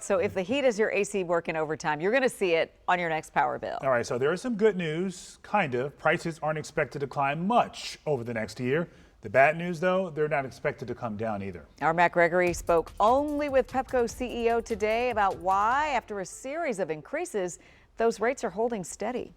So if the heat is your AC working overtime, you're going to see it on your next power bill. All right, so there is some good news, kind of. Prices aren't expected to climb much over the next year. The bad news, though, they're not expected to come down either. Our Matt Gregory spoke only with Pepco CEO today about why, after a series of increases, those rates are holding steady.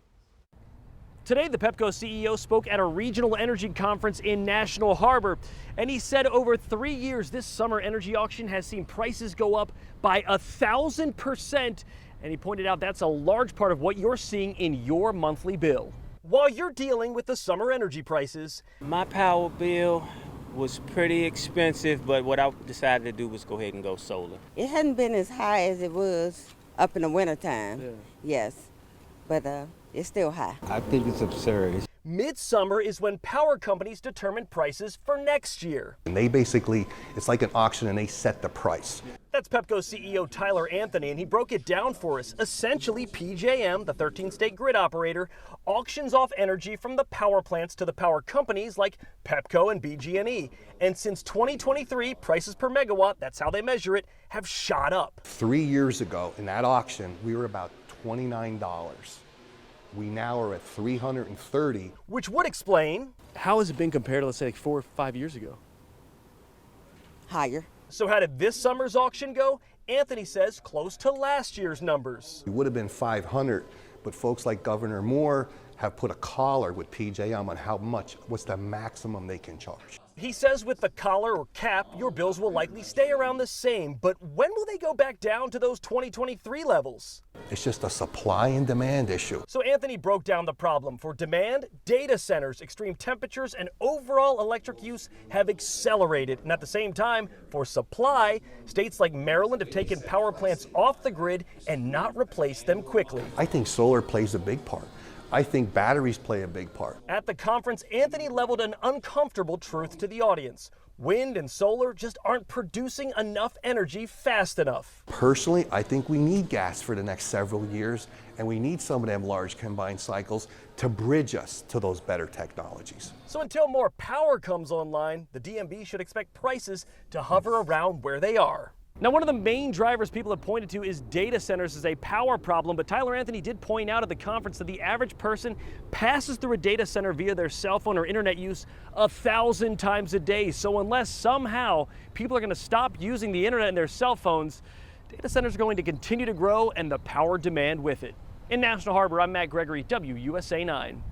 Today, the Pepco CEO spoke at a regional energy conference in National Harbor, and he said over 3 years, this summer energy auction has seen prices go up by 1,000%, and he pointed out that's a large part of what you're seeing in your monthly bill. While you're dealing with the summer energy prices, my power bill was pretty expensive, but what I decided to do was go ahead and go solar. It hadn't been as high as it was up in the wintertime, yes, but it's still high. I think it's absurd. midsummer is when power companies determine prices for next year. And they basically, it's like an auction and they set the price. That's Pepco CEO Tyler Anthony, and he broke it down for us. Essentially, PJM, the 13-state grid operator, auctions off energy from the power plants to the power companies like Pepco and BG&E. And since 2023, prices per megawatt, that's how they measure it, have shot up. 3 years ago in that auction, we were about $29. We now are at $330. Which would explain. How has it been compared to, let's say, like 4 or 5 years ago? Higher. So how did this summer's auction go? Anthony says close to last year's numbers. It would have been 500, but folks like Governor Moore have put a collar with PJM on how much, what's the maximum they can charge. He says with the collar or cap, your bills will likely stay around the same, but when will they go back down to those 2023 levels? It's just a supply and demand issue. So Anthony broke down the problem. For demand, data centers, extreme temperatures, and overall electric use have accelerated. And at the same time, for supply, states like Maryland have taken power plants off the grid and not replaced them quickly. I think solar plays a big part. I think batteries play a big part. At the conference, Anthony leveled an uncomfortable truth to the audience. Wind and solar just aren't producing enough energy fast enough. Personally, I think we need gas for the next several years, and we need some of them large combined cycles to bridge us to those better technologies. So until more power comes online, the DMV should expect prices to hover around where they are. Now, one of the main drivers people have pointed to is data centers as a power problem, but Tyler Anthony did point out at the conference that the average person passes through a data center via their cell phone or internet use 1,000 times a day. So unless somehow people are going to stop using the internet and their cell phones, data centers are going to continue to grow and the power demand with it. In National Harbor, I'm Matt Gregory, WUSA 9.